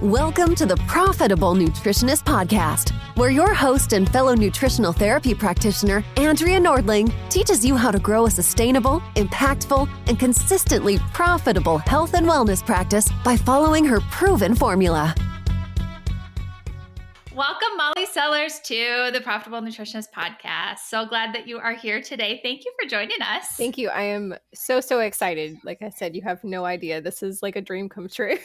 Welcome to the Profitable Nutritionist Podcast, where your host and fellow nutritional therapy practitioner, Andrea Nordling, teaches you how to grow a sustainable, impactful, and consistently profitable health and wellness practice by following her proven formula. Welcome, Molly Sellers, to the Profitable Nutritionist Podcast. So glad that you are here today. Thank you for joining us. Thank you. I am so excited. Like I said, you have no idea. This is like a dream come true.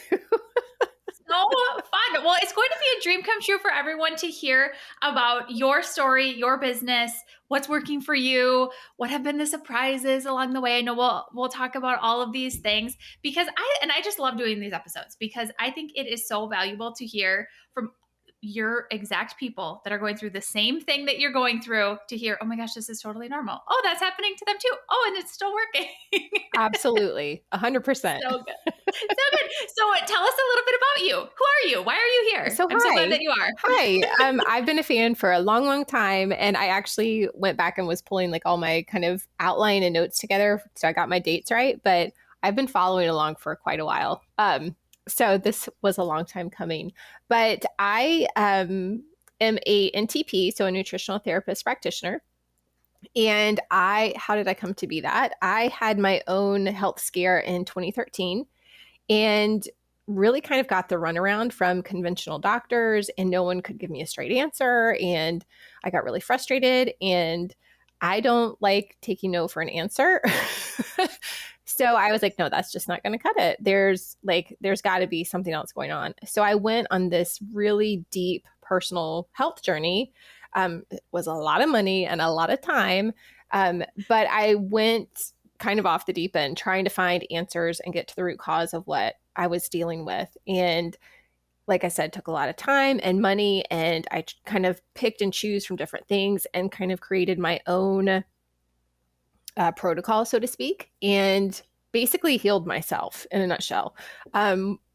So fun. Well, it's going to be a dream come true for everyone to hear about your story, your business, what's working for you, what have been the surprises along the way. I know we'll talk about all of these things because I just love doing these episodes because I think it is so valuable to hear from your exact people that are going through the same thing that you're going through to hear, oh my gosh, this is totally normal. Oh, that's happening to them too. Oh, and it's still working. Absolutely. 100%. So good. So good. So tell us a little bit about you. Who are you? Why are you here? So I'm so glad that you are. Hi. I've been a fan for a long time. And I actually went back and was pulling like all my kind of outline and notes together. So I got my dates right. But I've been following along for quite a while. So this was a long time coming, but I am a NTP, so a nutritional therapist practitioner. And how did I come to be that? I had my own health scare in 2013 and really kind of got the runaround from conventional doctors, and no one could give me a straight answer. And I got really frustrated, and I don't like taking no for an answer. So I was like, no, that's just not going to cut it. There's got to be something else going on. So I went on this really deep personal health journey. It was a lot of money and a lot of time. But I went kind of off the deep end trying to find answers and get to the root cause of what I was dealing with. And like I said, took a lot of time and money. And I kind of picked and choose from different things and kind of created my own protocol, so to speak, and basically healed myself in a nutshell,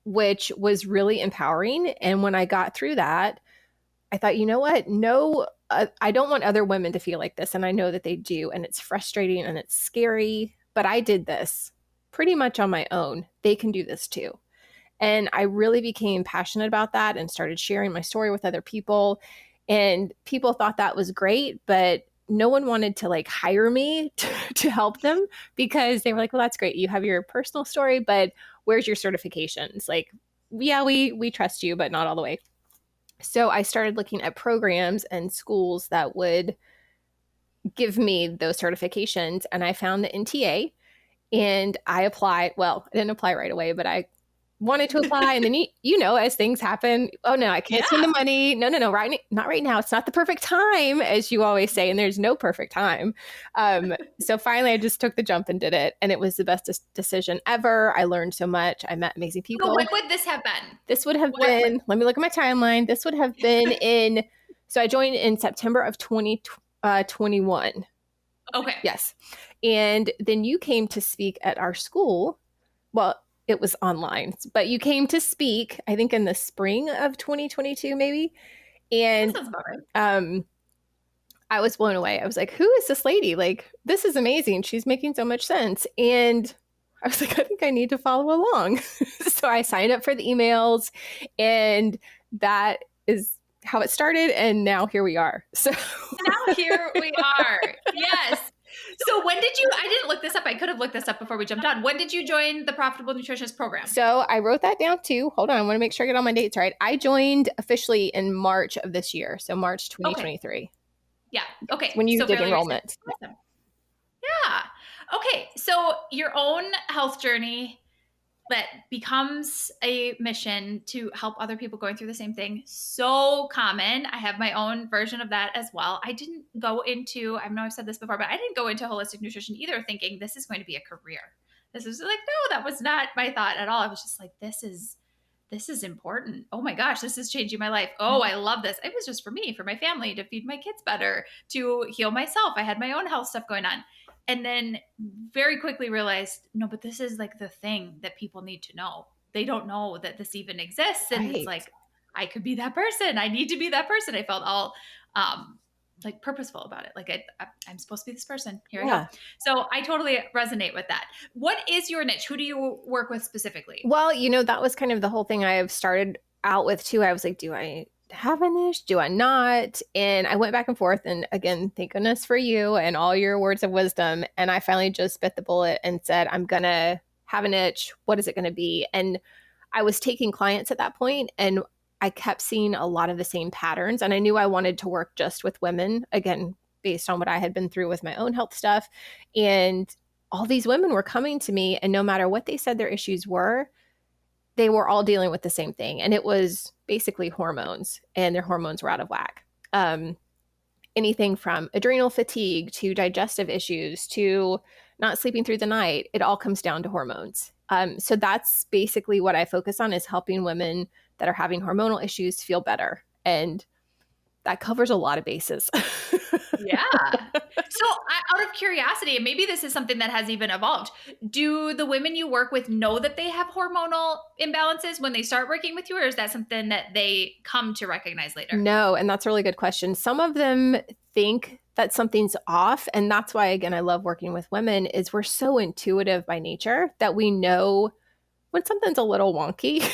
which was really empowering. And when I got through that, I thought, you know what? No, I don't want other women to feel like this. And I know that they do. And it's frustrating and it's scary, but I did this pretty much on my own. They can do this too. And I really became passionate about that and started sharing my story with other people. And people thought that was great, but no one wanted to like hire me to help them because they were like, well, that's great. You have your personal story, but where's your certifications? Like, yeah, we trust you, but not all the way. So I started looking at programs and schools that would give me those certifications. And I found the NTA and I applied. Well, I didn't apply right away, but I wanted to apply. And then, as things happen, oh no, I can't spend the money. No, not right now. It's not the perfect time, as you always say. And there's no perfect time. So finally I just took the jump and did it. And it was the best decision ever. I learned so much. I met amazing people. So what would this have been? This would have been, let me look at my timeline. This would have been so I joined in September of 2021. Okay. Yes. And then you came to speak at our school. Well, it was online, but you came to speak, I think in the spring of 2022, maybe. And that sounds about right. I was blown away. I was like, who is this lady? Like, this is amazing. She's making so much sense. And I was like, I think I need to follow along. So I signed up for the emails, and that is how it started. And now here we are. So now here we are. Yes. So when did I didn't look this up. I could have looked this up before we jumped on. When did you join the Profitable Nutritionist program? So I wrote that down too. Hold on. I want to make sure I get all my dates right. I joined officially in March of this year. So March 2023. Okay. Yeah. Okay. When you did enrollment. Awesome. Yeah. Okay. So your own health journey that becomes a mission to help other people going through the same thing. So common. I have my own version of that as well. I didn't go into, I know I've said this before, but I didn't go into holistic nutrition either thinking this is going to be a career. This was like, no, that was not my thought at all. I was just like, this is important. Oh my gosh, this is changing my life. Oh, I love this. It was just for me, for my family, to feed my kids better, to heal myself. I had my own health stuff going on. And then very quickly realized, no, but this is like the thing that people need to know. They don't know that this even exists. And It's like, I could be that person. I need to be that person. I felt all like purposeful about it. Like I'm supposed to be this person. Here I go. So I totally resonate with that. What is your niche? Who do you work with specifically? Well, that was kind of the whole thing. I have started out with too. I was like, do I have an itch? Do I not? And I went back and forth. And again, thank goodness for you and all your words of wisdom. And I finally just bit the bullet and said, I'm going to have an itch. What is it going to be? And I was taking clients at that point, and I kept seeing a lot of the same patterns. And I knew I wanted to work just with women, again, based on what I had been through with my own health stuff. And all these women were coming to me, and no matter what they said their issues were, they were all dealing with the same thing. And it was basically hormones, and their hormones were out of whack. Anything from adrenal fatigue to digestive issues to not sleeping through the night, it all comes down to hormones. So that's basically what I focus on, is helping women that are having hormonal issues feel better. And that covers a lot of bases. Yeah. So out of curiosity, and maybe this is something that has even evolved, do the women you work with know that they have hormonal imbalances when they start working with you, or is that something that they come to recognize later? No, and that's a really good question. Some of them think that something's off. And that's why, again, I love working with women, is we're so intuitive by nature that we know when something's a little wonky.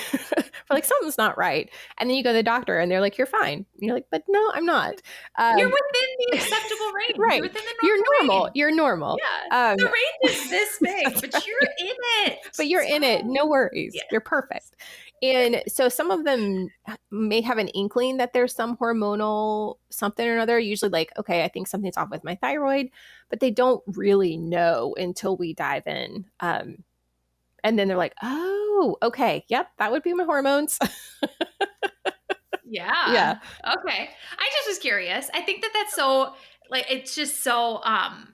We're like, something's not right. And then you go to the doctor and they're like, you're fine. And you're like, but no, I'm not. You're within the acceptable range. Right. You're within the normal. range. You're normal. Yeah. The range is this big, but you're in it. But you're in it. No worries. Yeah. You're perfect. And so some of them may have an inkling that there's some hormonal something or another, usually like, okay, I think something's off with my thyroid, but they don't really know until we dive in. And then they're like, oh, okay. Yep. That would be my hormones. Yeah. Yeah. Okay. I just was curious. I think that that's so, like, it's just so,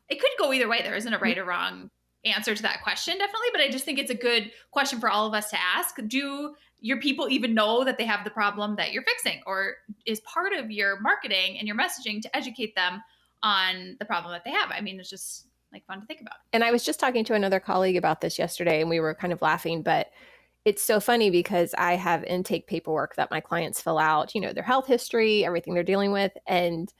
it could go either way. There isn't a right or wrong answer to that question, definitely. But I just think it's a good question for all of us to ask. Do your people even know that they have the problem that you're fixing? Or is part of your marketing and your messaging to educate them on the problem that they have? I mean, it's just like fun to think about. And I was just talking to another colleague about this yesterday, and we were kind of laughing, but it's so funny because I have intake paperwork that my clients fill out, their health history, everything they're dealing with. And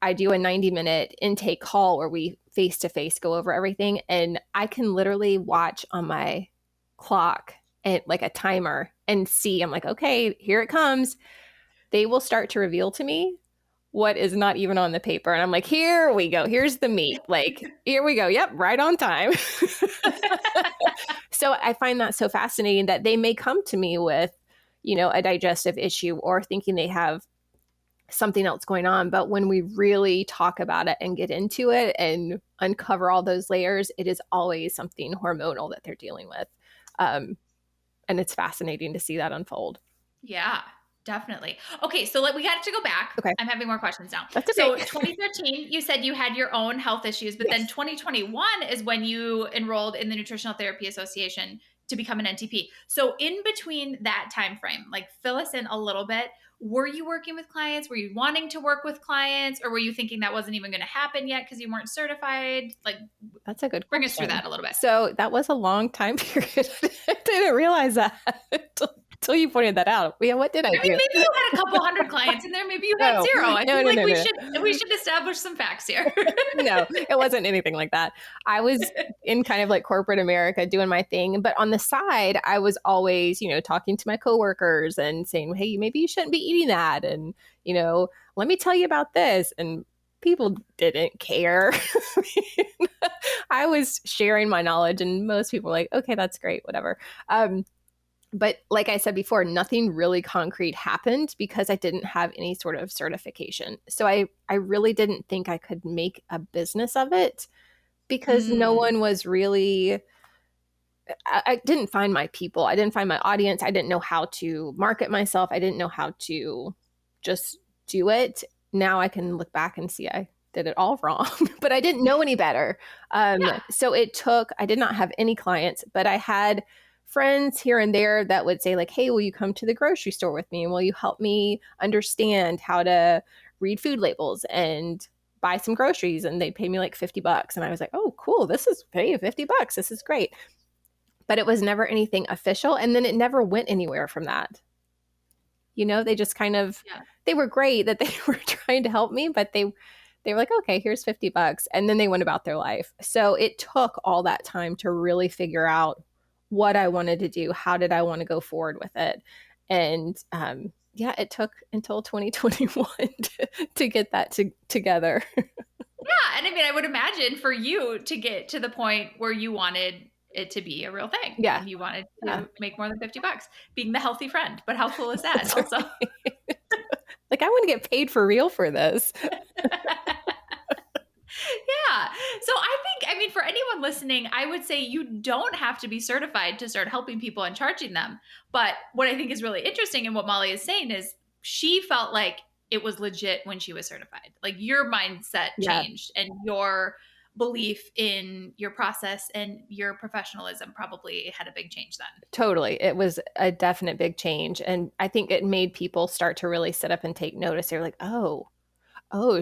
I do a 90-minute intake call where we face-to-face go over everything. And I can literally watch on my clock and like a timer and see, I'm like, okay, here it comes. They will start to reveal to me what is not even on the paper. And I'm like, here we go. Here's the meat. Like, here we go. Yep. Right on time. So I find that so fascinating that they may come to me with, a digestive issue or thinking they have something else going on. But when we really talk about it and get into it and uncover all those layers, it is always something hormonal that they're dealing with. And it's fascinating to see that unfold. Yeah. Definitely. Okay, so we got to go back. Okay. I'm having more questions now. That's okay. So 2013, you said you had your own health issues, but then 2021 is when you enrolled in the Nutritional Therapy Association to become an NTP. So in between that time frame, like fill us in a little bit. Were you working with clients? Were you wanting to work with clients? Or were you thinking that wasn't even going to happen yet because you weren't certified? Like, that's a good question. Bring us through that a little bit. So that was a long time period. I didn't realize that until you pointed that out. Yeah, what did I do? Maybe you had a couple hundred clients in there. Maybe you had zero. I feel like we should establish some facts here. No, it wasn't anything like that. I was in kind of like corporate America doing my thing. But on the side, I was always, talking to my coworkers and saying, hey, maybe you shouldn't be eating that. And, let me tell you about this. And people didn't care. I was sharing my knowledge and most people were like, okay, that's great, whatever. But like I said before, nothing really concrete happened because I didn't have any sort of certification. So I really didn't think I could make a business of it because no one was really, I didn't find my people. I didn't find my audience. I didn't know how to market myself. I didn't know how to just do it. Now I can look back and see I did it all wrong, but I didn't know any better. So I did not have any clients, but I had friends here and there that would say like, hey, will you come to the grocery store with me? And will you help me understand how to read food labels and buy some groceries? And they'd pay me like $50. And I was like, oh, cool. This is pay $50. This is great. But it was never anything official. And then it never went anywhere from that. They just kind of, they were great that they were trying to help me, but they were like, okay, here's $50. And then they went about their life. So it took all that time to really figure out what I wanted to do. How did I want to go forward with it? And yeah, it took until 2021 to get that together. Yeah. And I mean, I would imagine for you to get to the point where you wanted it to be a real thing. Yeah. And you wanted Yeah. to make more than $50, being the healthy friend. But how cool is that? That's Also, right. Like, I want to get paid for real for this. yeah. So I mean, for anyone listening, I would say you don't have to be certified to start helping people and charging them. But what I think is really interesting and what Molly is saying is she felt like it was legit when she was certified. Like your mindset Yeah. changed and your belief in your process and your professionalism probably had a big change then. Totally. It was a definite big change. And I think it made people start to really sit up and take notice. They're like, oh,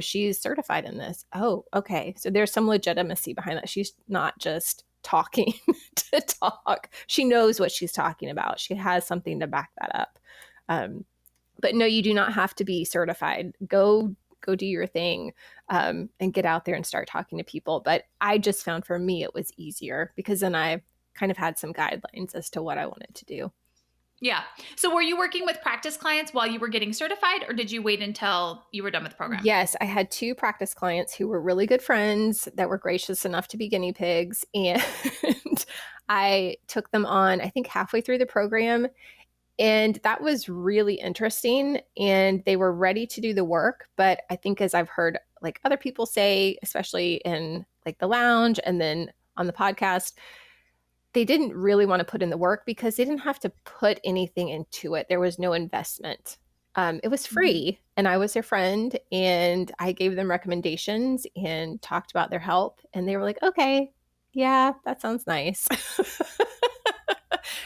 she's certified in this. Oh, okay. So there's some legitimacy behind that. She's not just talking to talk. She knows what she's talking about. She has something to back that up. But no, you do not have to be certified. Go do your thing, and get out there and start talking to people. But I just found for me, it was easier because then I kind of had some guidelines as to what I wanted to do. Yeah. So were you working with practice clients while you were getting certified, or did you wait until you were done with the program? Yes, I had 2 practice clients who were really good friends that were gracious enough to be guinea pigs. And I took them on, I think, halfway through the program. And that was really interesting. And they were ready to do the work. But I think, as I've heard like other people say, especially in like the lounge and then on the podcast, they didn't really want to put in the work because they didn't have to put anything into it. There was no investment. It was free, and I was their friend, and I gave them recommendations and talked about their health, and they were like, okay, yeah, that sounds nice.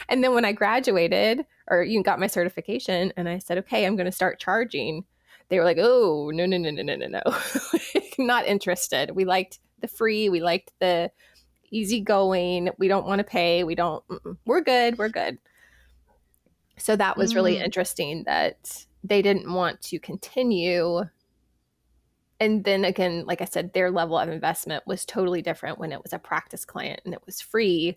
And then when I graduated or you got my certification and I said, okay, I'm going to start charging, they were like, oh, no. Not interested. We liked the free. We liked the easygoing. We don't want to pay. We're good. So that was really interesting that they didn't want to continue. And then again, like I said, their level of investment was totally different when it was a practice client and it was free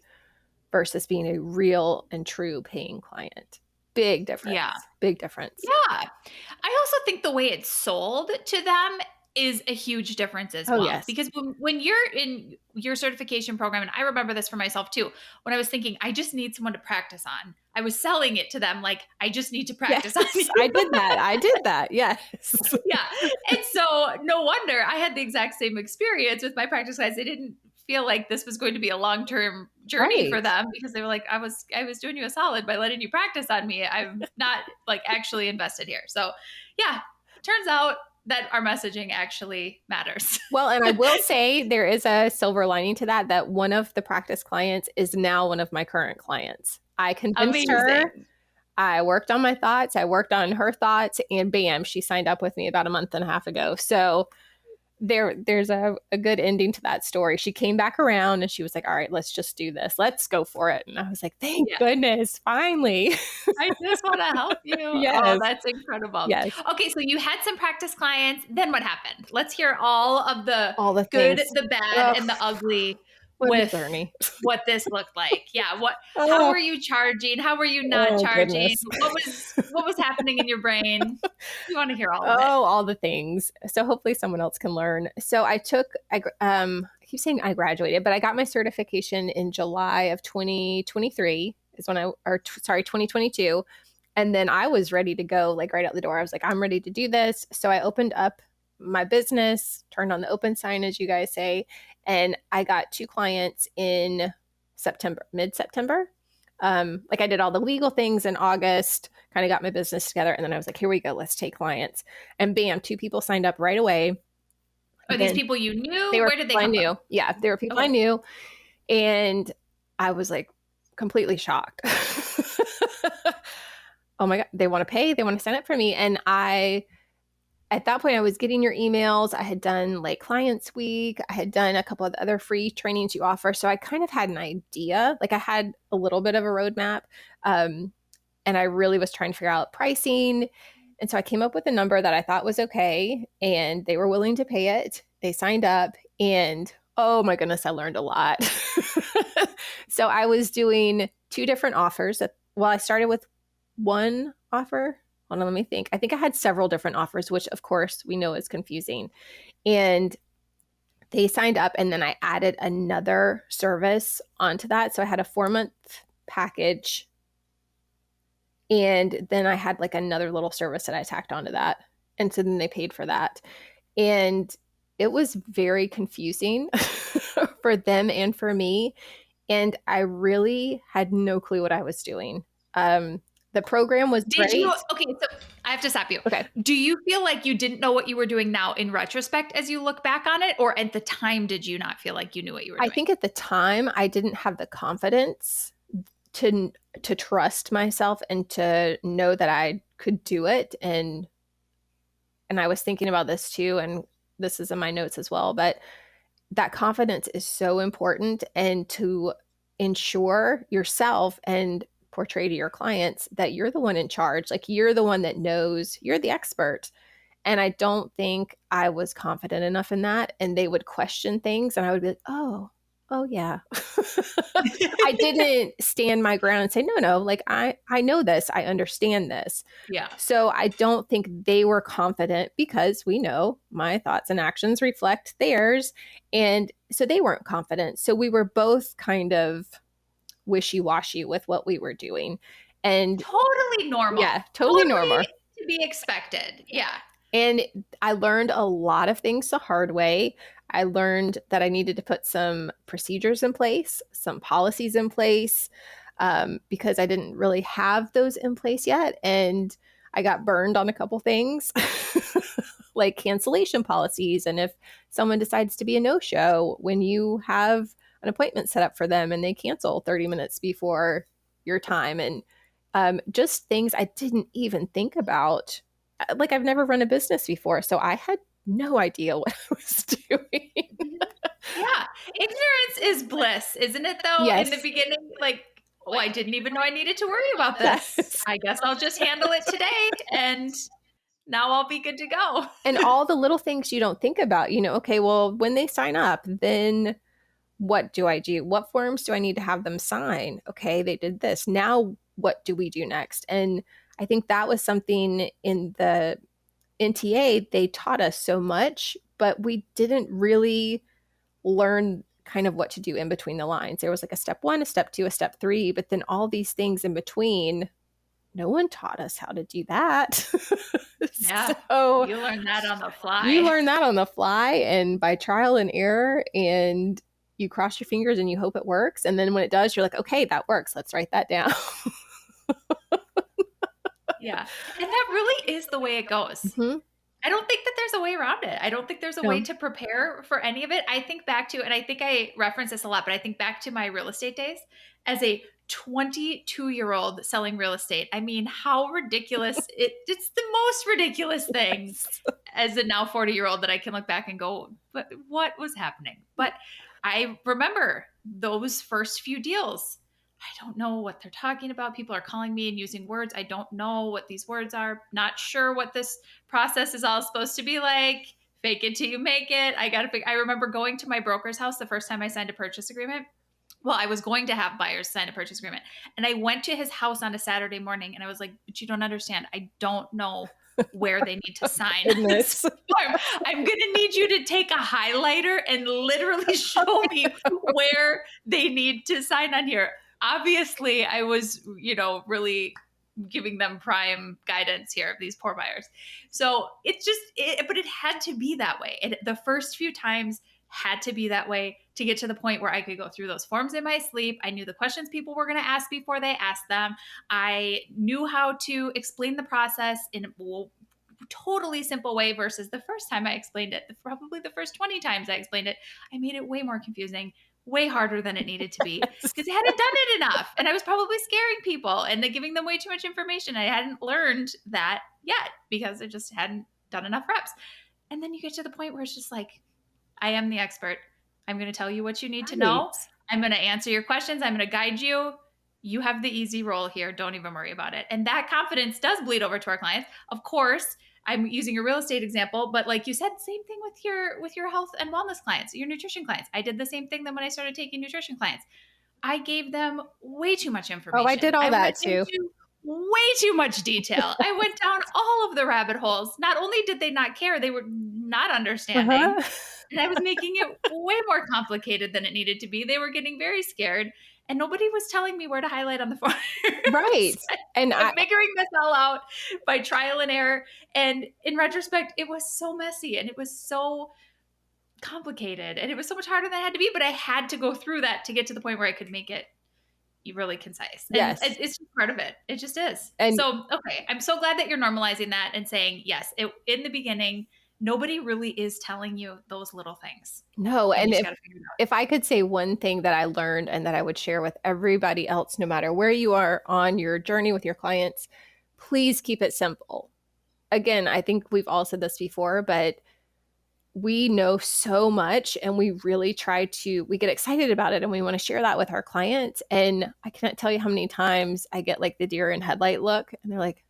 versus being a real and true paying client. Big difference. Yeah. Big difference. Yeah. I also think the way it's sold to them is a huge difference as well. Yes. Because when you're in your certification program, and I remember this for myself too, when I was thinking, I just need someone to practice on, I was selling it to them like, I just need to practice on you. I did that. Yes. Yeah. And so no wonder I had the exact same experience with my practice guys. They didn't feel like this was going to be a long-term journey for them because they were like, I was doing you a solid by letting you practice on me. I'm not like actually invested here. So yeah, turns out that our messaging actually matters. Well, and I will say there is a silver lining to that one of the practice clients is now one of my current clients. I convinced her. I worked on my thoughts. I worked on her thoughts, and bam, she signed up with me about a month and a half ago. So there's a good ending to that story. She came back around and she was like, all right, let's just do this. Let's go for it. And I was like, thank goodness, finally. I just want to help you. Yes. Oh, that's incredible. Yes. Okay, so you had some practice clients. Then what happened? Let's hear all the good, things. the bad, and the ugly with what this looked like. Yeah. How were you charging? How were you not charging? What was happening in your brain? You want to hear all of it. All the things. So hopefully someone else can learn. So I keep saying I graduated, but I got my certification in July of 2023 is when 2022. And then I was ready to go, like right out the door. I was like, I'm ready to do this. So I opened up my business, turned on the open sign, as you guys say. And I got 2 clients in mid-September. Like I did all the legal things in August, kind of got my business together. And then I was like, here we go. Let's take clients. And bam, 2 people signed up right away. Are these people you knew? Where did they come from? Yeah, they were people I knew. And I was like completely shocked. Oh my God, they want to pay. They want to sign up for me. And at that point, I was getting your emails. I had done like Clients Week. I had done a couple of the other free trainings you offer. So I kind of had an idea. Like I had a little bit of a roadmap. And I really was trying to figure out pricing. And so I came up with a number that I thought was okay. And they were willing to pay it. They signed up. And oh my goodness, I learned a lot. So I was doing 2 different offers. I started with one offer. Hold on, let me think. I think I had several different offers, which of course we know is confusing. And they signed up, and then I added another service onto that. So I had a 4-month package, and then I had like another little service that I tacked onto that. And so then they paid for that. And it was very confusing for them and for me. And I really had no clue what I was doing. The program was Did great. you? Okay, so I have to stop you. Okay. Do you feel like you didn't know what you were doing now in retrospect as you look back on it? Or at the time, did you not feel like you knew what you were doing? I think at the time I didn't have the confidence to trust myself and to know that I could do it. And I was thinking about this too, and this is in my notes as well, but that confidence is so important, and to ensure yourself and portray to your clients that you're the one in charge, like you're the one that knows, you're the expert. And I don't think I was confident enough in that. And they would question things, and I would be like, oh yeah. I didn't stand my ground and say, no, like I know this, I understand this. Yeah. So I don't think they were confident, because we know my thoughts and actions reflect theirs. And so they weren't confident. So we were both kind of wishy-washy with what we were doing. And Totally normal. yeah, totally normal. To be expected. Yeah. And I learned a lot of things the hard way. I learned that I needed to put some procedures in place, some policies in place, because I didn't really have those in place yet. And I got burned on a couple things, like cancellation policies. And if someone decides to be a no-show when you have an appointment set up for them and they cancel 30 minutes before your time, and just things I didn't even think about. Like, I've never run a business before, so I had no idea what I was doing. Yeah. Ignorance is bliss, isn't it though? Yes. In the beginning, like, oh, I didn't even know I needed to worry about this. Yes. I guess I'll just handle it today, and now I'll be good to go. And all the little things you don't think about, okay, well, when they sign up, then what do I do? What forms do I need to have them sign? Okay, they did this. Now what do we do next? And I think that was something in the NTA, they taught us so much, but we didn't really learn kind of what to do in between the lines. There was like a step 1, a step 2, a step 3, but then all these things in between, no one taught us how to do that. Yeah. So you learn that on the fly. You learn that on the fly, and by trial and error, and you cross your fingers and you hope it works. And then when it does, you're like, okay, that works. Let's write that down. Yeah. And that really is the way it goes. Mm-hmm. I don't think that there's a way around it. I don't think there's a way to prepare for any of it. I think back to, and I think I reference this a lot, but I think back to my real estate days as a 22-year-old selling real estate. I mean, how ridiculous. It's the most ridiculous thing as a now 40-year-old that I can look back and go, but what was happening? But I remember those first few deals. I don't know what they're talking about. People are calling me and using words. I don't know what these words are. Not sure what this process is all supposed to be like. Fake it till you make it. I remember going to my broker's house the first time I signed a purchase agreement. Well, I was going to have buyers sign a purchase agreement. And I went to his house on a Saturday morning and I was like, but you don't understand. I don't know where they need to sign this form. I'm going to need you to take a highlighter and literally show me where they need to sign on here. Obviously, I was, really giving them prime guidance here of these poor buyers. So but it had to be that way. The first few times had to be that way to get to the point where I could go through those forms in my sleep. I knew the questions people were going to ask before they asked them. I knew how to explain the process in a totally simple way versus the first time I explained it. Probably the first 20 times I explained it, I made it way more confusing, way harder than it needed to be because I hadn't done it enough. And I was probably scaring people and giving them way too much information. I hadn't learned that yet because I just hadn't done enough reps. And then you get to the point where it's just like, I am the expert. I'm going to tell you what you need to know. I'm going to answer your questions. I'm going to guide you. You have the easy role here. Don't even worry about it. And that confidence does bleed over to our clients. Of course, I'm using a real estate example, but like you said, same thing with your health and wellness clients, your nutrition clients. I did the same thing then when I started taking nutrition clients. I gave them way too much information. Oh, I did all that too. way too much detail. I went down all of the rabbit holes. Not only did they not care, they were not understanding. Uh-huh. And I was making it way more complicated than it needed to be. They were getting very scared, and nobody was telling me where to highlight on the forms. Right. And I'm figuring this all out by trial and error. And in retrospect, it was so messy and it was so complicated and it was so much harder than it had to be. But I had to go through that to get to the point where I could make it really concise. And yes. it's just part of it. It just is. And so, okay. I'm so glad that you're normalizing that and saying, yes, in the beginning, nobody really is telling you those little things. no, and You just gotta figure it out. if I could say one thing that I learned and that I would share with everybody else, no matter where you are on your journey with your clients, please keep it simple. Again, I think we've all said this before, but we know so much and we really we get excited about it and we want to share that with our clients. And I can't tell you how many times I get like the deer in headlight look and they're like,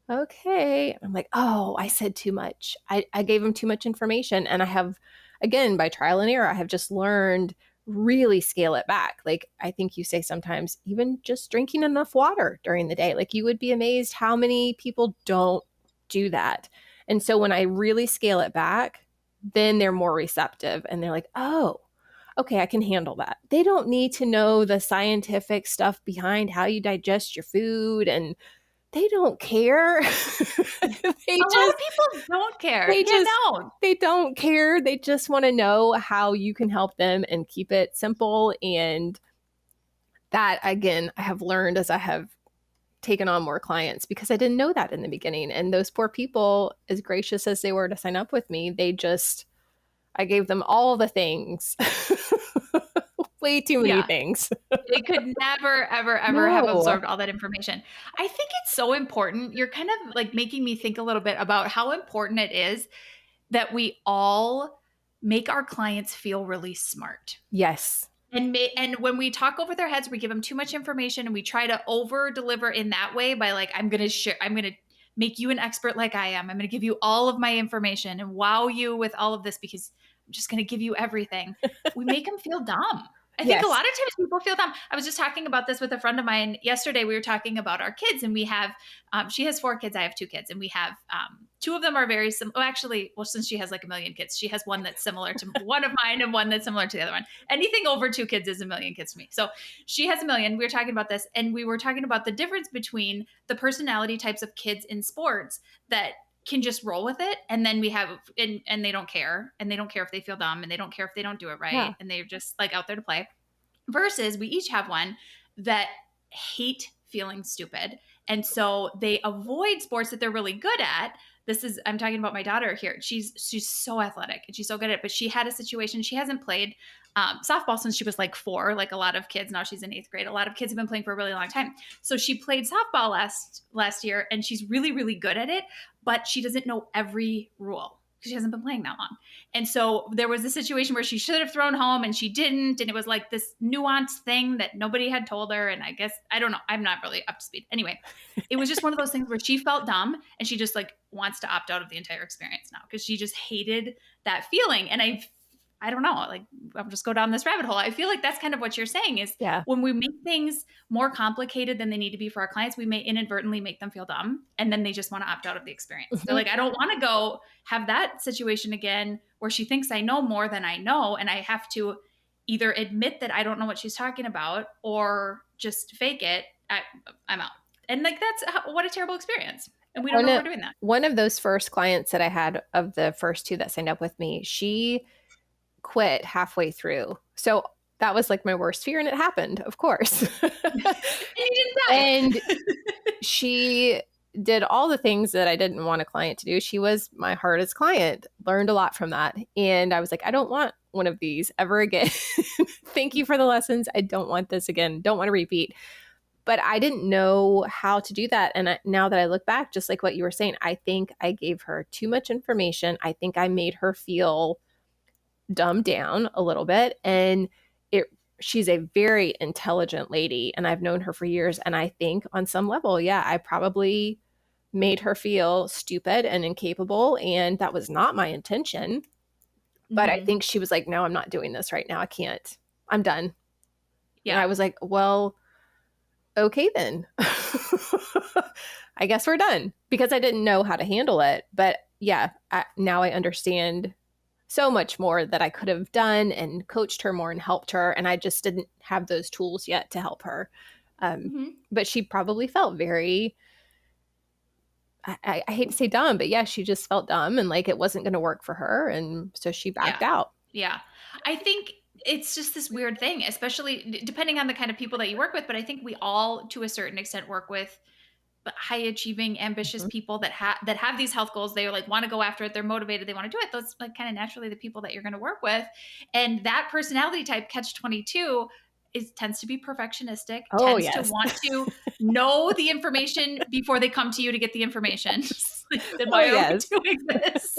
okay. I'm like, oh, I said too much. I gave them too much information. And I have, again, by trial and error, I have just learned really scale it back. Like I think you say sometimes even just drinking enough water during the day, like you would be amazed how many people don't do that. And so when I really scale it back, then they're more receptive and they're like, oh, okay, I can handle that. They don't need to know the scientific stuff behind how you digest your food and they don't care. A lot of people don't care. They don't care. They just want to know how you can help them and keep it simple. And that, again, I have learned as I have taken on more clients because I didn't know that in the beginning. And those poor people, as gracious as they were to sign up with me, I gave them all the things. Way too many things. They could never, ever, ever have absorbed all that information. I think it's so important. You're kind of like making me think a little bit about how important it is that we all make our clients feel really smart. Yes. And when we talk over their heads, we give them too much information and we try to over deliver in that way by like, I'm going to make you an expert like I am. I'm going to give you all of my information and wow you with all of this because I'm just going to give you everything. We make them feel dumb. I think a lot of times people feel dumb. I was just talking about this with a friend of mine yesterday. We were talking about our kids and we have, she has 4 kids. I have 2 kids and we have, 2 of them are very similar. Since she has like 1 million kids, she has one that's similar to one of mine and one that's similar to the other one. Anything over 2 kids is 1 million kids to me. So she has 1 million. We were talking about this and we were talking about the difference between the personality types of kids in sports that can just roll with it. And then we have, and they don't care. And they don't care if they feel dumb and they don't care if they don't do it right. Yeah. And they're just like out there to play. Versus we each have one that hate feeling stupid. And so they avoid sports that they're really good at. I'm talking about my daughter here. She's so athletic and she's so good at it, but she had a situation. She hasn't played softball since she was like 4, like a lot of kids. Now she's in 8th grade. A lot of kids have been playing for a really long time. So she played softball last year and she's really, really good at it, but she doesn't know every rule because she hasn't been playing that long. And so there was a situation where she should have thrown home and she didn't. And it was like this nuanced thing that nobody had told her. And I guess, I don't know, I'm not really up to speed. Anyway, it was just one of those things where she felt dumb and she just like wants to opt out of the entire experience now because she just hated that feeling. And I don't know, like I'll just go down this rabbit hole. I feel like that's kind of what you're saying is when we make things more complicated than they need to be for our clients, we may inadvertently make them feel dumb and then they just want to opt out of the experience. Mm-hmm. They're like, I don't want to go have that situation again where she thinks I know more than I know. And I have to either admit that I don't know what she's talking about or just fake it. I'm out. And like, what a terrible experience. And we don't know we're doing that. One of those first clients that I had of the first 2 that signed up with me, she quit halfway through. So that was like my worst fear. And it happened, of course. And you didn't die. And she did all the things that I didn't want a client to do. She was my hardest client, learned a lot from that. And I was like, I don't want one of these ever again. Thank you for the lessons. I don't want this again. Don't want to repeat. But I didn't know how to do that. And now that I look back, just like what you were saying, I think I gave her too much information. I think I made her feel dumbed down a little bit. And she's a very intelligent lady and I've known her for years. And I think on some level, I probably made her feel stupid and incapable. And that was not my intention. But I think she was like, no, I'm not doing this right now. I can't. I'm done. Yeah. And I was like, well, okay then. I guess we're done, because I didn't know how to handle it. But yeah, now I understand so much more that I could have done and coached her more and helped her. And I just didn't have those tools yet to help her. But she probably felt very, I hate to say dumb, but yeah, she just felt dumb and like it wasn't going to work for her. And so she backed out. Yeah. I think it's just this weird thing, especially depending on the kind of people that you work with. But I think we all, to a certain extent, work with high achieving, ambitious people that have these health goals. They like want to go after it. They're motivated. They want to do it. Those like kind of naturally the people that you're going to work with. And that personality type, catch-22, tends to be perfectionistic, tends to want to know the information before they come to you to get the information. Like, then why are we doing this?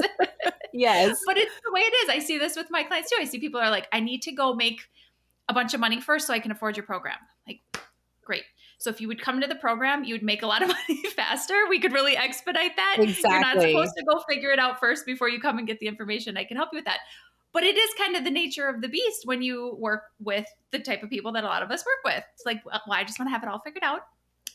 Yes. But it's the way it is. I see this with my clients too. I see people are like, I need to go make a bunch of money first so I can afford your program. Like, great. So if you would come to the program, you would make a lot of money faster. We could really expedite that. Exactly. You're not supposed to go figure it out first before you come and get the information. I can help you with that. But it is kind of the nature of the beast when you work with the type of people that a lot of us work with. It's like, well, I just want to have it all figured out.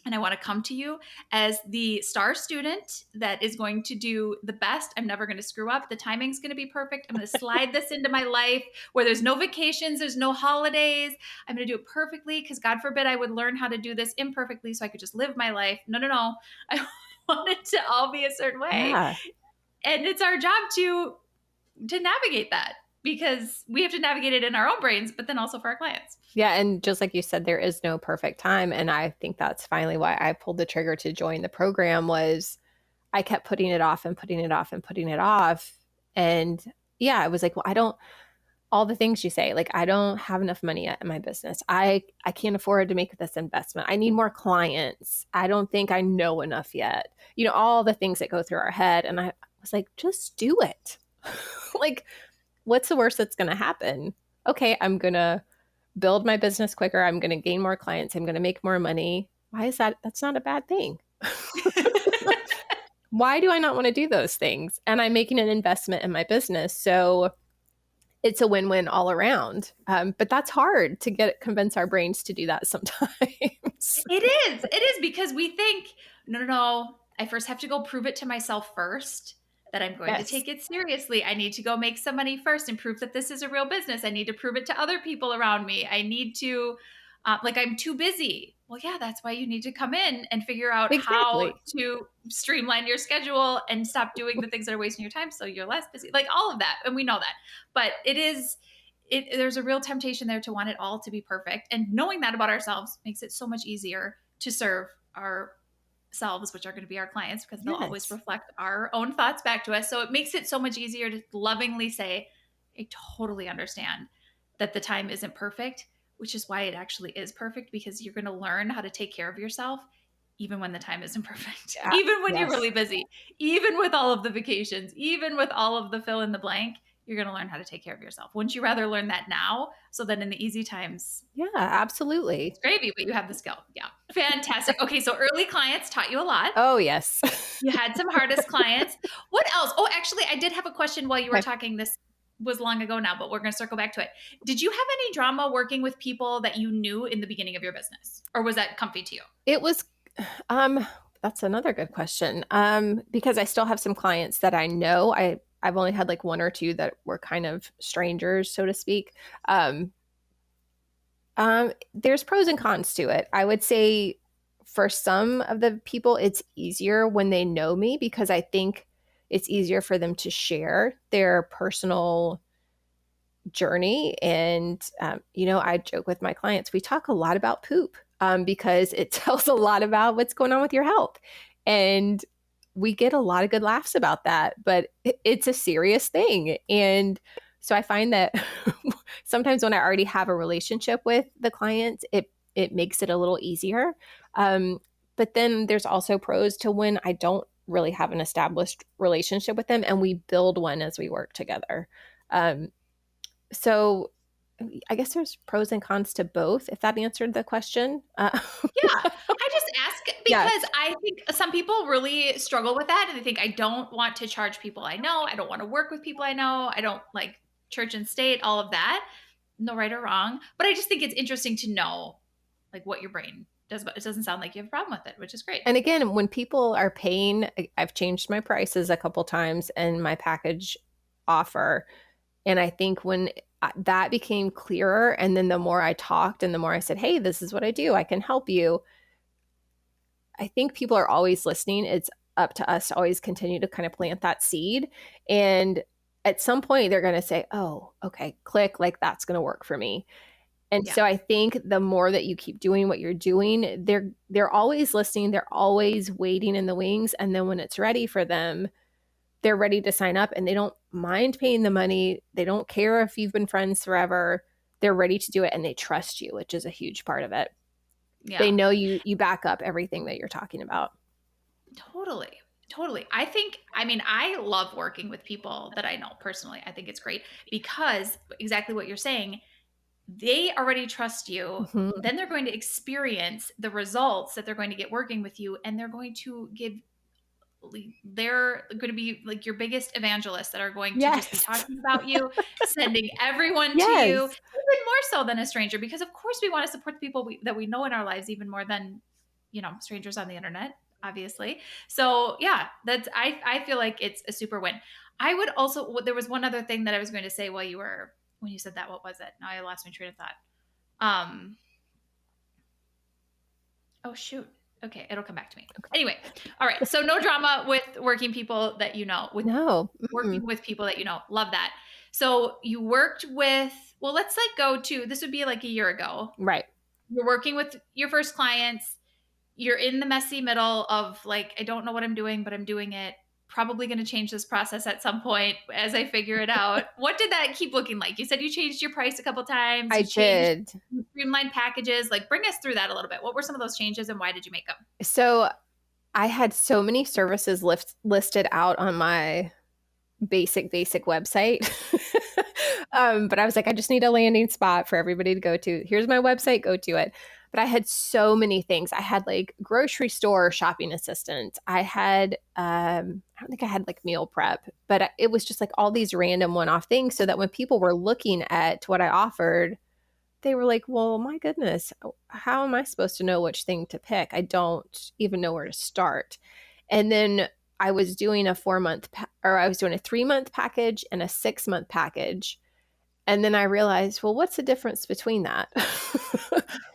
And I want to come to you as the star student that is going to do the best. I'm never going to screw up. The timing's going to be perfect. I'm going to slide this into my life where there's no vacations, there's no holidays. I'm going to do it perfectly because God forbid I would learn how to do this imperfectly so I could just live my life. No. I want it to all be a certain way. Yeah. And it's our job to navigate that, because we have to navigate it in our own brains, but then also for our clients. Yeah. And just like you said, there is no perfect time. And I think that's finally why I pulled the trigger to join the program. Was I kept putting it off and putting it off and putting it off. And yeah, I was like, well, all the things you say, like, I don't have enough money yet in my business. I can't afford to make this investment. I need more clients. I don't think I know enough yet. All the things that go through our head. And I was like, just do it. Like, what's the worst that's going to happen? Okay, I'm going to build my business quicker. I'm going to gain more clients. I'm going to make more money. Why is that? That's not a bad thing. Why do I not want to do those things? And I'm making an investment in my business. So it's a win-win all around. But that's hard to convince our brains to do that sometimes. It is because we think, no, I first have to go prove it to myself first that I'm going to take it seriously. I need to go make some money first and prove that this is a real business. I need to prove it to other people around me. I need to, I'm too busy. Well, yeah, that's why you need to come in and figure out how to streamline your schedule and stop doing the things that are wasting your time so you're less busy. Like all of that. And we know that. But there's a real temptation there to want it all to be perfect. And knowing that about ourselves makes it so much easier to serve ourselves, which are going to be our clients, because they'll always reflect our own thoughts back to us. So it makes it so much easier to lovingly say, I totally understand that the time isn't perfect, which is why it actually is perfect, because you're going to learn how to take care of yourself even when the time isn't perfect, even when you're really busy, even with all of the vacations, even with all of the fill in the blank, you're going to learn how to take care of yourself. Wouldn't you rather learn that now so that in the easy times? Yeah, absolutely. It's gravy, but you have the skill. Yeah. Fantastic. Okay. So early clients taught you a lot. Oh, yes. You had some hardest clients. What else? Oh, actually, I did have a question while you were talking. This was long ago now, but we're going to circle back to it. Did you have any drama working with people that you knew in the beginning of your business, or was that comfy to you? It was, that's another good question. Because I still have some clients that I know. I've only had like one or two that were kind of strangers, so to speak. There's pros and cons to it. I would say for some of the people, it's easier when they know me, because I think it's easier for them to share their personal journey. And, I joke with my clients, we talk a lot about poop because it tells a lot about what's going on with your health. And we get a lot of good laughs about that, but it's a serious thing. And so I find that sometimes when I already have a relationship with the clients, it makes it a little easier. But then there's also pros to when I don't really have an established relationship with them and we build one as we work together. So I guess there's pros and cons to both, if that answered the question. Yeah, I just ask because I think some people really struggle with that. And they think, I don't want to charge people I know. I don't want to work with people I know. I don't like church and state, all of that. No right or wrong. But I just think it's interesting to know like what your brain it doesn't sound like you have a problem with it, which is great. And again, when people are paying, I've changed my prices a couple times and my package offer. And I think when that became clearer, and then the more I talked and the more I said, hey, this is what I do, I can help you, I think people are always listening. It's up to us to always continue to kind of plant that seed. And at some point, they're going to say, oh, okay, click, like that's going to work for me. And so I think the more that you keep doing what you're doing, they're always listening. They're always waiting in the wings. And then when it's ready for them, they're ready to sign up and they don't mind paying the money. They don't care if you've been friends forever. They're ready to do it and they trust you, which is a huge part of it. Yeah. They know you back up everything that you're talking about. Totally. I love working with people that I know personally. I think it's great because exactly what you're saying, they already trust you. Mm-hmm. Then they're going to experience the results that they're going to get working with you. And they're going to be like your biggest evangelists that are going to just be talking about you, sending everyone to you, even more so than a stranger, because of course we want to support the people that we know in our lives even more than, strangers on the internet, obviously. So yeah, I feel like it's a super win. I would also, there was one other thing that I was going to say when you said that. What was it? Now I lost my train of thought. Oh shoot. Okay, it'll come back to me. Anyway, all right. So no drama with working people that you know. Working with people that you know. Love that. So you worked with, well, let's go to, this would be like a year ago. Right. You're working with your first clients. You're in the messy middle of I don't know what I'm doing, but I'm doing it. Probably going to change this process at some point as I figure it out. What did that keep looking like? You said you changed your price a couple times. I did. Streamlined packages. Bring us through that a little bit. What were some of those changes and why did you make them? So I had so many services listed out on my basic website. But I was like, I just need a landing spot for everybody to go to. Here's my website, go to it. But I had so many things. I had grocery store shopping assistants. I had, I don't think I had meal prep, but it was just all these random one-off things so that when people were looking at what I offered, they were like, well, my goodness, how am I supposed to know which thing to pick? I don't even know where to start. And then I was doing a 3-month package and a 6-month package. And then I realized, well, what's the difference between that?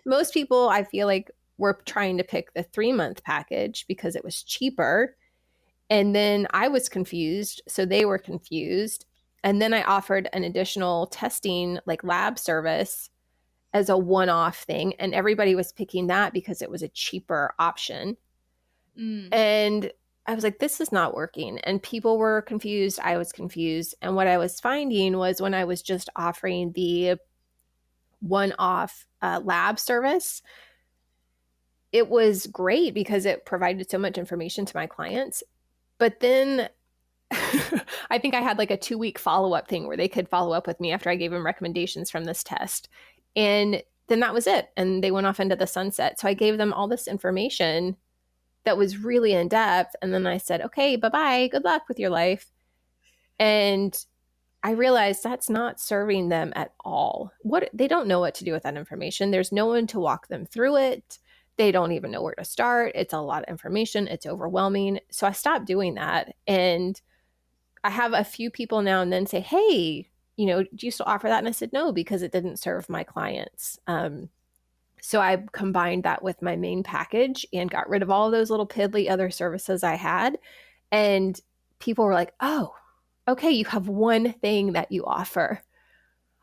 Most people, I feel like, were trying to pick the 3-month package because it was cheaper. And then I was confused. So they were confused. And then I offered an additional testing, lab service as a one-off thing. And everybody was picking that because it was a cheaper option. And I was like, this is not working. And people were confused. I was confused. And what I was finding was when I was just offering the one-off lab service, it was great because it provided so much information to my clients. But then I think I had a 2-week follow-up thing where they could follow up with me after I gave them recommendations from this test. And then that was it. And they went off into the sunset. So I gave them all this information that was really in depth. And then I said, okay, bye-bye. Good luck with your life. And I realized that's not serving them at all. They don't know what to do with that information. There's no one to walk them through it. They don't even know where to start. It's a lot of information. It's overwhelming. So I stopped doing that. And I have a few people now and then say, hey, do you still offer that? And I said, no, because it didn't serve my clients. So I combined that with my main package and got rid of all of those little piddly other services I had. And people were like, oh, okay, you have one thing that you offer.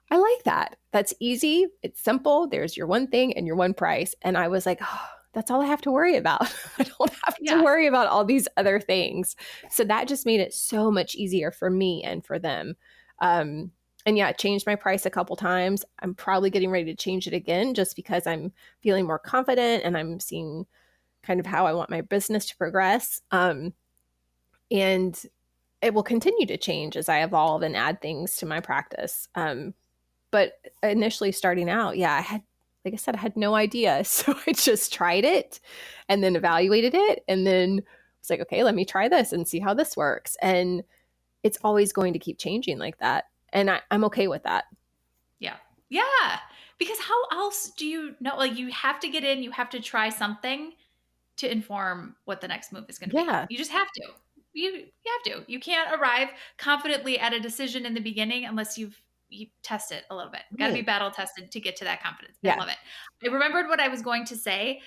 I like that. That's easy. It's simple. There's your one thing and your one price. And I was like, oh, that's all I have to worry about. I don't have to worry about all these other things. So that just made it so much easier for me and for them. And yeah, it changed my price a couple times. I'm probably getting ready to change it again just because I'm feeling more confident and I'm seeing kind of how I want my business to progress. And it will continue to change as I evolve and add things to my practice. But initially starting out, I had no idea. So I just tried it and then evaluated it. And then was like, okay, let me try this and see how this works. And it's always going to keep changing like that. And I'm okay with that. Yeah. Yeah. Because how else do you know? Like, you have to get in, you have to try something to inform what the next move is going to be. Yeah. You just have to. You have to. You can't arrive confidently at a decision in the beginning unless you test it a little bit. Got to be Right. battle tested to get to that confidence. I Yeah. love it. I remembered what I was going to say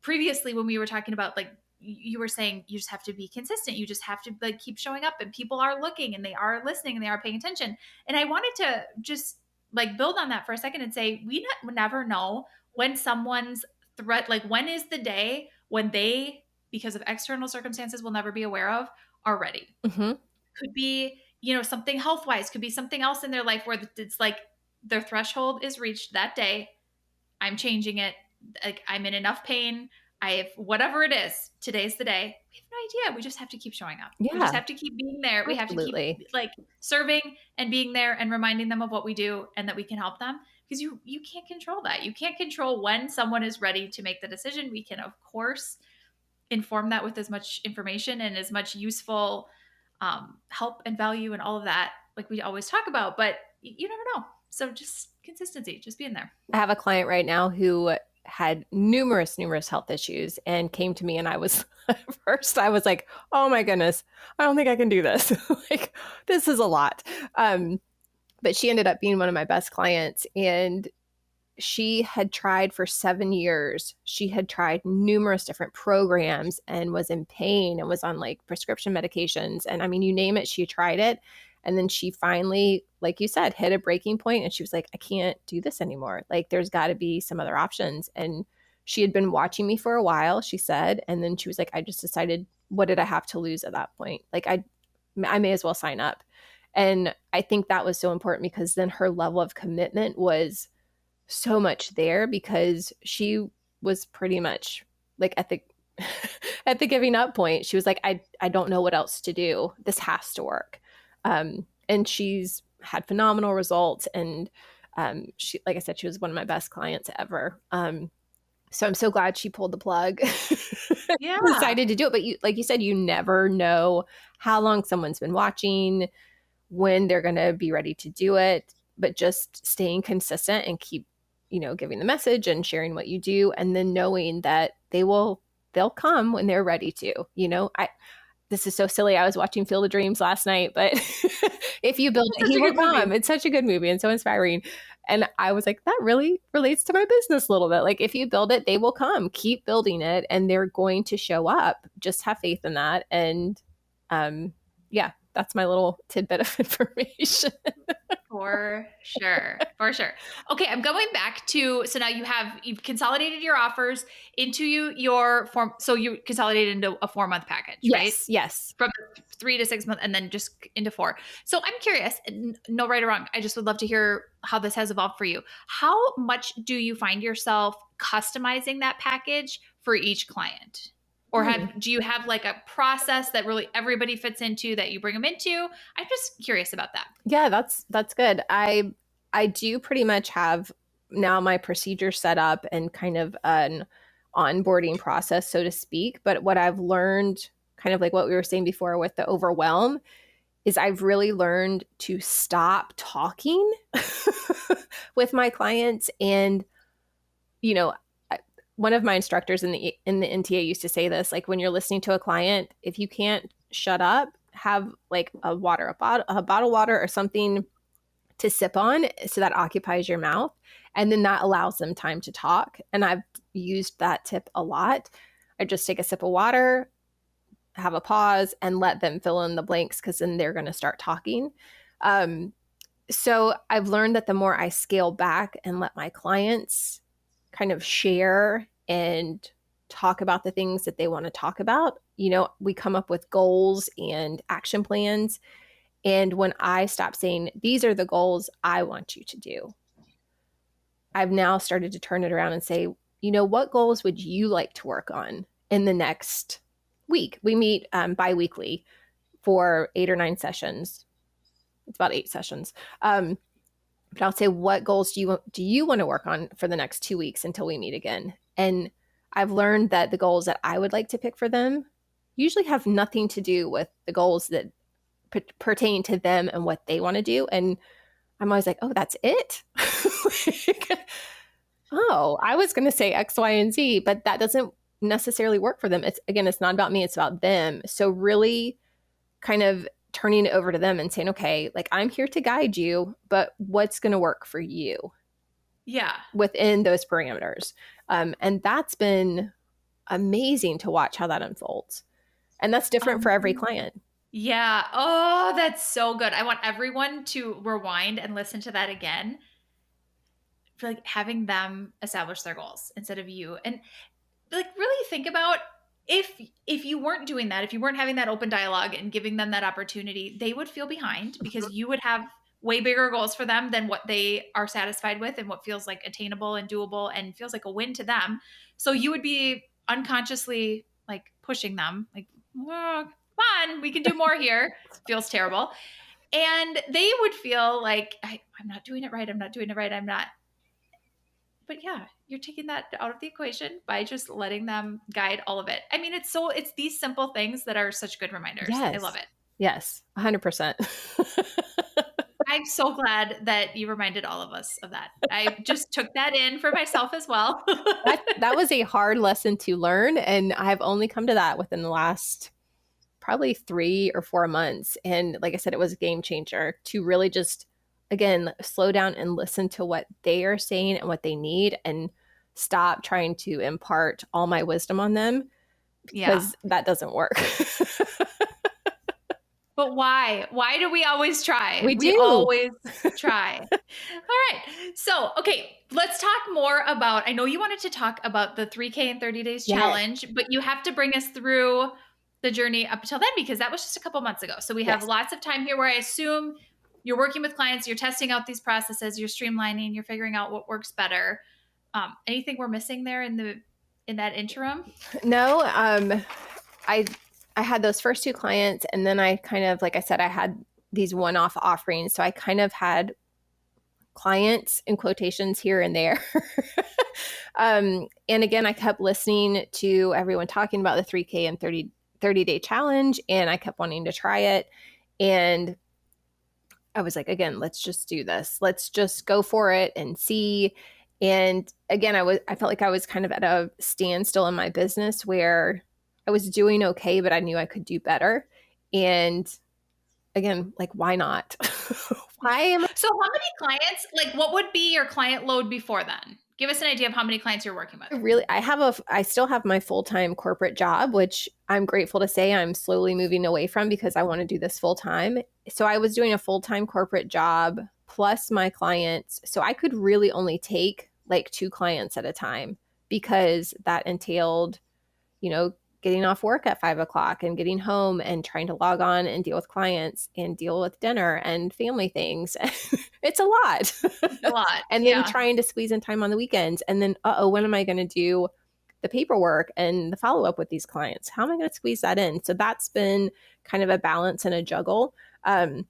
previously when we were talking about, like, you were saying you just have to be consistent. You just have to, like, keep showing up, and people are looking and they are listening and they are paying attention. And I wanted to just, like, build on that for a second and say, we never know when someone's threat, like, when is the day when they, because of external circumstances we'll never be aware of, are ready. Mm-hmm. Could be, something health wise, could be something else in their life where it's like their threshold is reached that day. I'm changing it. Like, I'm in enough pain. I have whatever it is. Today's the day. We have no idea. We just have to keep showing up. We just Yeah. have to keep being there. We have to keep, Absolutely. like, serving and being there and reminding them of what we do and that we can help them, because you can't control that. You can't control when someone is ready to make the decision. We can, of course, inform that with as much information and as much useful help and value and all of that, like we always talk about, but you never know. So just consistency, just being there. I have a client right now who had numerous health issues and came to me, and I was first I was like, oh my goodness, I don't think I can do this. Like, this is a lot. But she ended up being one of my best clients, and she had tried for 7 years. She had tried numerous different programs and was in pain and was on, like, prescription medications. And I mean, you name it, she tried it. And then she finally, like you said, hit a breaking point, and she was like, I can't do this anymore. Like, there's got to be some other options. And she had been watching me for a while, she said. And then she was like, I just decided, what did I have to lose at that point? Like, I may as well sign up. And I think that was so important, because then her level of commitment was so much there, because she was pretty much like at the at the giving up point. She was like, I don't know what else to do. This has to work. And she's had phenomenal results. And she, like I said, she was one of my best clients ever. So I'm so glad she pulled the plug. Yeah. Decided to do it. But like you said, you never know how long someone's been watching, when they're going to be ready to do it. But just staying consistent and keep, giving the message and sharing what you do, and then knowing that they'll come when they're ready to. This is so silly. I was watching Field of Dreams last night, but if you build it, he will come. It's such a good movie and so inspiring. And I was like, that really relates to my business a little bit. Like, if you build it, they will come. Keep building it, and they're going to show up. Just have faith in that. And yeah, that's my little tidbit of information. For sure. Okay, I'm going back to, so now you've consolidated your offers into your form. So you consolidated into a 4-month package, right? Yes. From 3 to 6 months, and then just into 4. So I'm curious, no right or wrong, I just would love to hear how this has evolved for you. How much do you find yourself customizing that package for each client? Or do you have, like, a process that really everybody fits into, that you bring them into? I'm just curious about that. Yeah, that's good. I do pretty much have now my procedure set up and kind of an onboarding process, so to speak. But what I've learned, kind of like what we were saying before with the overwhelm, is I've really learned to stop talking with my clients. And, one of my instructors in the NTA used to say this, like, when you're listening to a client, if you can't shut up, have, like, a bottle of water or something to sip on, so that occupies your mouth, and then that allows them time to talk. And I've used that tip a lot. I just take a sip of water, have a pause, and let them fill in the blanks, because then they're going to start talking. So I've learned that the more I scale back and let my clients kind of share and talk about the things that they want to talk about, we come up with goals and action plans. And when I stop saying, these are the goals I want you to do, I've now started to turn it around and say, what goals would you like to work on in the next week? We meet bi-weekly for 8 or 9 sessions. It's about 8 sessions. But I'll say, what goals do you want to work on for the next 2 weeks until we meet again? And I've learned that the goals that I would like to pick for them usually have nothing to do with the goals that pertain to them and what they want to do. And I'm always like, oh, that's it? Like, oh, I was going to say X, Y, and Z, but that doesn't necessarily work for them. It's not about me, it's about them. So really kind of turning it over to them and saying, okay, like I'm here to guide you, but what's going to work for you? Yeah. Within those parameters. And that's been amazing to watch how that unfolds. And that's different for every client. Yeah. Oh, that's so good. I want everyone to rewind and listen to that again. For like having them establish their goals instead of you. And like really think about if you weren't doing that, if you weren't having that open dialogue and giving them that opportunity, they would feel behind because you would have way bigger goals for them than what they are satisfied with and what feels like attainable and doable and feels like a win to them. So you would be unconsciously like pushing them like, oh, come on, we can do more here. Feels terrible. And they would feel like, I'm not doing it right. I'm not doing it right. I'm not. But yeah, you're taking that out of the equation by just letting them guide all of it. I mean, it's these simple things that are such good reminders. Yes. I love it. Yes, 100%. I'm so glad that you reminded all of us of that. I just took that in for myself as well. that was a hard lesson to learn. And I've only come to that within the last probably 3 or 4 months. And like I said, it was a game changer to really just, again, slow down and listen to what they are saying and what they need and stop trying to impart all my wisdom on them because that doesn't work. But why? Why do we always try? We always try. All right. So, okay, let's talk more about, I know you wanted to talk about the 3K in 30 days challenge, but you have to bring us through the journey up until then because that was just a couple months ago. So we have lots of time here where I assume you're working with clients, you're testing out these processes, you're streamlining, you're figuring out what works better. Anything we're missing there in that interim? No, I had those first 2 clients and then I kind of, like I said, I had these one-off offerings. So I kind of had clients in quotations here and there. And again, I kept listening to everyone talking about the 3K and 30-day challenge and I kept wanting to try it. And I was like, again, let's just do this. Let's just go for it and see. And again, I felt like I was kind of at a standstill in my business where I was doing okay, but I knew I could do better. And again, like, why not? So how many clients, like what would be your client load before then? Give us an idea of how many clients you're working with. I still have my full-time corporate job, which I'm grateful to say I'm slowly moving away from because I want to do this full-time. So I was doing a full-time corporate job plus my clients. So I could really only take like 2 clients at a time because that entailed, getting off work at 5 o'clock and getting home and trying to log on and deal with clients and deal with dinner and family things. It's a lot. And then trying to squeeze in time on the weekends. And then, when am I going to do the paperwork and the follow-up with these clients? How am I going to squeeze that in? So that's been kind of a balance and a juggle. And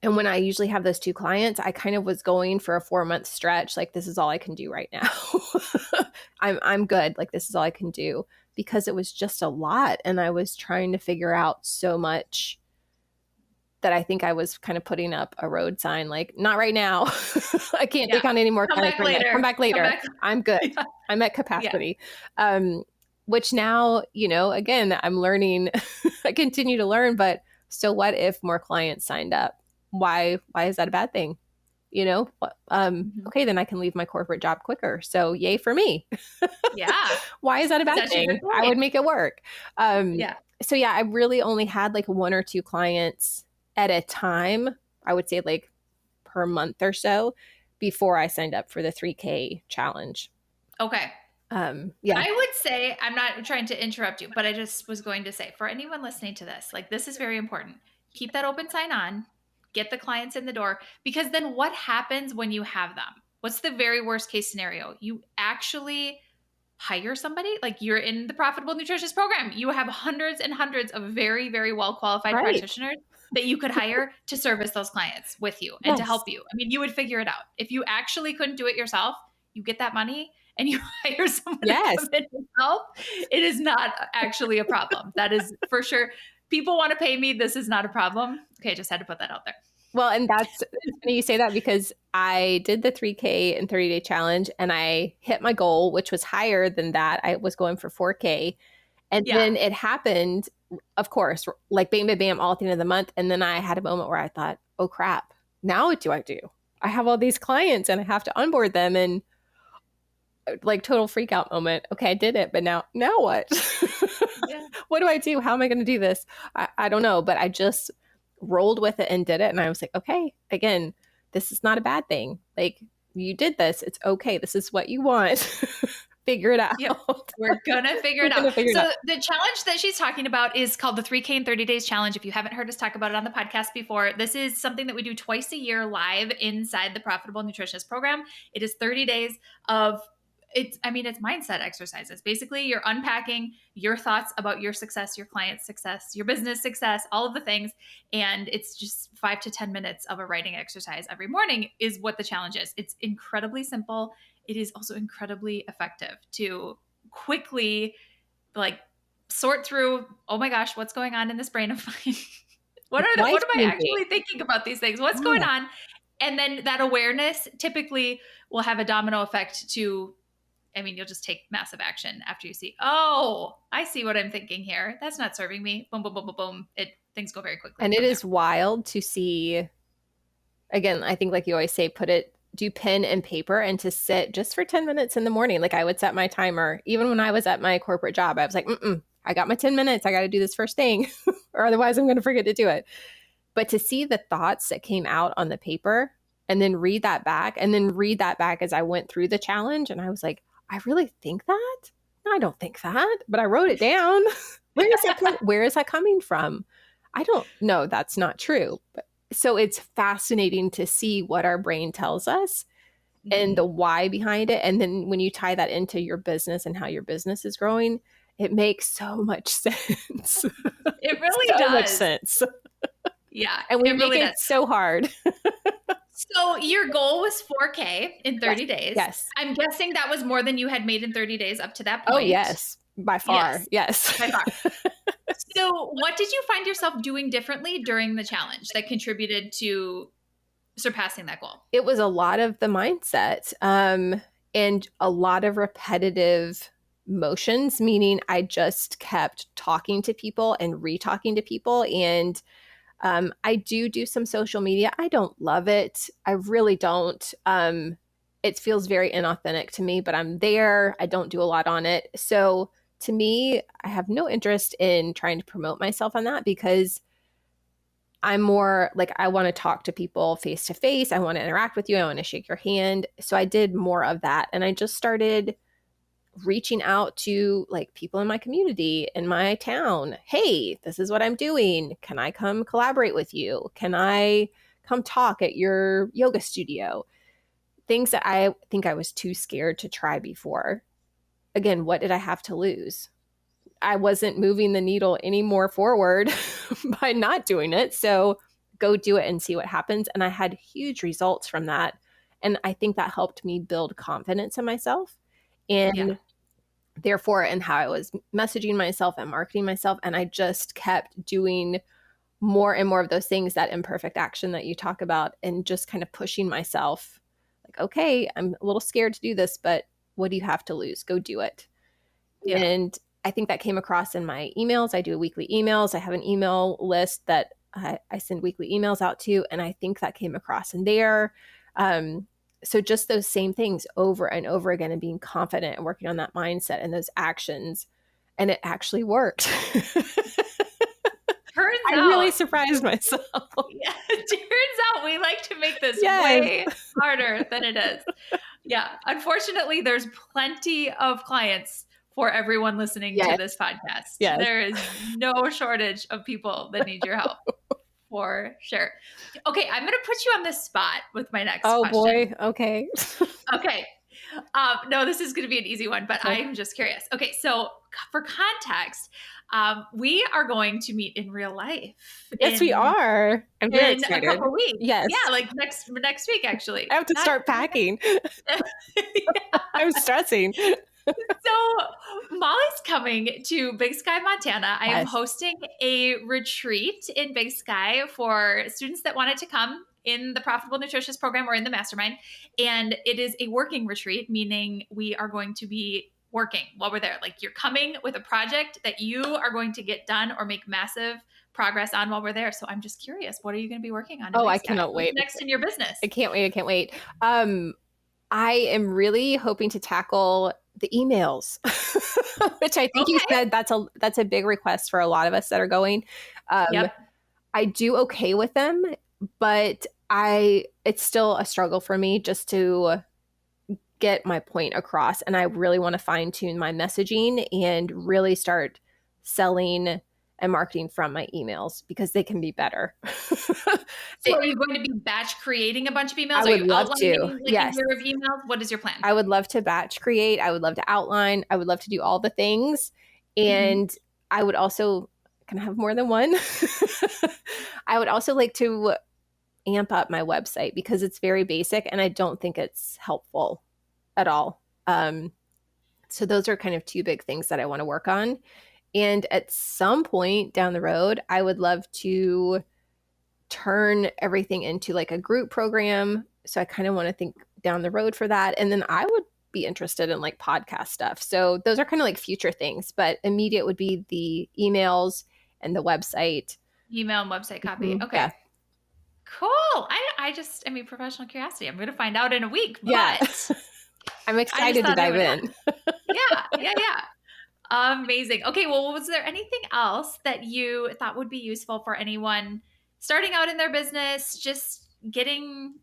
when I usually have those 2 clients, I kind of was going for a 4-month stretch. Like, this is all I can do right now. I'm good. Like, this is all I can do because it was just a lot. And I was trying to figure out so much that I think I was kind of putting up a road sign, like, not right now. I can't take on any more clients right now. Come back later. I'm good. Yeah. I'm at capacity. Which now, again, I'm learning. I continue to learn, but so what if more clients signed up? Why is that a bad thing? Okay, then I can leave my corporate job quicker. So yay for me. Yeah. Why is that a bad thing? I would make it work. So yeah, I really only had like 1 or 2 clients at a time. I would say like per month or so before I signed up for the 3K challenge. Okay. Yeah. I would say, I'm not trying to interrupt you, but I just was going to say for anyone listening to this, like, this is very important. Keep that open sign on. Get the clients in the door, because then what happens when you have them? What's the very worst case scenario? You actually hire somebody, like you're in the Profitable Nutritionist program. You have hundreds and hundreds of very, very well-qualified practitioners that you could hire to service those clients with you and to help you. I mean, you would figure it out. If you actually couldn't do it yourself, you get that money and you hire someone to come in and help. It is not actually a problem. That is for sure. People want to pay me. This is not a problem. Okay, I just had to put that out there. Well, and it's funny you say that because I did the 3K and 30-day challenge and I hit my goal, which was higher than that. I was going for 4K. And Yeah. then it happened, of course, like bam, bam, bam, all at the end of the month. And then I had a moment where I thought, oh crap, now what do I do? I have all these clients and I have to onboard them, and like total freak out moment. Okay, I did it, but now what? Yeah. What do I do? How am I going to do this? I don't know, but I just rolled with it and did it. And I was like, okay, again, this is not a bad thing. Like, you did this. It's okay. This is what you want. Figure it out. Yep. We're going to figure it out. So the challenge that she's talking about is called the 3K in 30 Days Challenge. If you haven't heard us talk about it on the podcast before, this is something that we do twice a year live inside the Profitable Nutritionist program. It is 30 days of it's mindset exercises. Basically, you're unpacking your thoughts about your success, your client's success, your business success, all of the things. And it's just 5 to 10 minutes of a writing exercise every morning is what the challenge is. It's incredibly simple. It is also incredibly effective to quickly like sort through, oh my gosh, what's going on in this brain of mine? What am I actually thinking about these things? What's going on? And then that awareness typically will have a domino effect to, you'll just take massive action after you see, oh, I see what I'm thinking here. That's not serving me. Boom, boom, boom, boom, boom. Things go very quickly. And it is wild to see, again, I think like you always say, do pen and paper and to sit just for 10 minutes in the morning. Like I would set my timer. Even when I was at my corporate job, I was like, I got my 10 minutes. I got to do this first thing or otherwise I'm going to forget to do it. But to see the thoughts that came out on the paper and then read that back as I went through the challenge. And I was like, I really think that? No, I don't think that, but I wrote it down. Where is that coming from? I don't know. That's not true. So it's fascinating to see what our brain tells us and the why behind it. And then when you tie that into your business and how your business is growing, it makes so much sense. It really does. So much sense. Yeah. And we make it so hard. So your goal was 4K in 30 days. Yes. I'm guessing that was more than you had made in 30 days up to that point. Oh, yes. By far. Yes. By far. So what did you find yourself doing differently during the challenge that contributed to surpassing that goal? It was a lot of the mindset and a lot of repetitive motions, meaning I just kept talking to people and re-talking to people. And I do some social media. I don't love it. I really don't. It feels very inauthentic to me, but I'm there. I don't do a lot on it. So to me, I have no interest in trying to promote myself on that because I'm more like, I want to talk to people face to face. I want to interact with you. I want to shake your hand. So I did more of that. And I just started reaching out to like people in my community, in my town. Hey, this is what I'm doing. Can I come collaborate with you? Can I come talk at your yoga studio? Things that I think I was too scared to try before. Again, what did I have to lose? I wasn't moving the needle any more forward by not doing it. So go do it and see what happens. And I had huge results from that. And I think that helped me build confidence in myself and therefore in how I was messaging myself and marketing myself. And I just kept doing more and more of those things, that imperfect action that you talk about, and just kind of pushing myself like, okay, I'm a little scared to do this, but what do you have to lose? Go do it. Yeah. And I think that came across in my emails. I do weekly emails. I have an email list that I send weekly emails out to. And I think that came across in there. So just those same things over and over again and being confident and working on that mindset and those actions. And it actually worked. I really surprised myself. Yeah, it turns out we like to make this way harder than it is. Yeah. Unfortunately, there's plenty of clients for everyone listening to this podcast. Yes. There is no shortage of people that need your help. For sure. Okay, I'm going to put you on the spot with my next question. Oh boy. Okay. Okay. No, this is going to be an easy one, but I'm just curious. Okay, so for context, we are going to meet in real life. Yes, we are. I'm very excited. In a couple weeks. Yes. Yeah, like next week, actually. I have to start packing. I'm stressing. So Molly's coming to Big Sky, Montana. I am Yes. hosting a retreat in Big Sky for students that wanted to come in the Profitable Nutritionist program or in the mastermind. And it is a working retreat, meaning we are going to be working while we're there. Like you're coming with a project that you are going to get done or make massive progress on while we're there. So I'm just curious, what are you going to be working on in Oh, Big I Sky? cannot wait. What's next in your business? I can't wait. I can't wait. I am really hoping to tackle the emails, which I think you said that's a big request for a lot of us that are going. Yep. I do okay with them, but it's still a struggle for me just to get my point across. And I really want to fine tune my messaging and really start selling and marketing from my emails because they can be better. So are you going to be batch creating a bunch of emails? I would love to. Outlining like Yes. a year of emails? What is your plan? I would love to batch create. I would love to outline. I would love to do all the things. And I would also, can I have more than one? I would also like to amp up my website because it's very basic and I don't think it's helpful at all. So those are kind of two big things that I want to work on. And at some point down the road, I would love to turn everything into like a group program. So I kind of want to think down the road for that. And then I would be interested in like podcast stuff. So those are kind of like future things, but immediate would be the emails and the website. Email and website copy. Mhm. Okay. Yeah. Cool. I mean, professional curiosity. I'm going to find out in a week, Yeah. but I'm excited to dive in. Yeah. Amazing. Okay. Well, was there anything else that you thought would be useful for anyone starting out in their business, just getting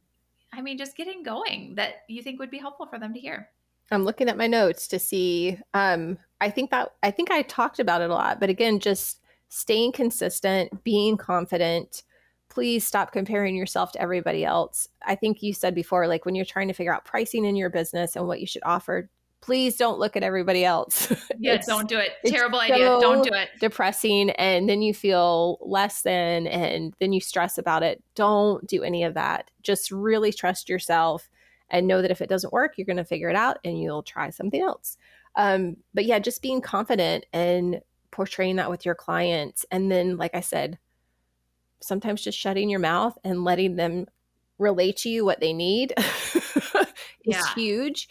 going that you think would be helpful for them to hear? I'm looking at my notes to see. I think I talked about it a lot, but again, just staying consistent, being confident. Please stop comparing yourself to everybody else. I think you said before, like when you're trying to figure out pricing in your business and what you should offer, please don't look at everybody else. Yeah, don't do it. Terrible idea. Don't do it. Depressing. And then you feel less than, and then you stress about it. Don't do any of that. Just really trust yourself and know that if it doesn't work, you're going to figure it out and you'll try something else. But yeah, just being confident and portraying that with your clients. And then, like I said, sometimes just shutting your mouth and letting them relay to you what they need is huge.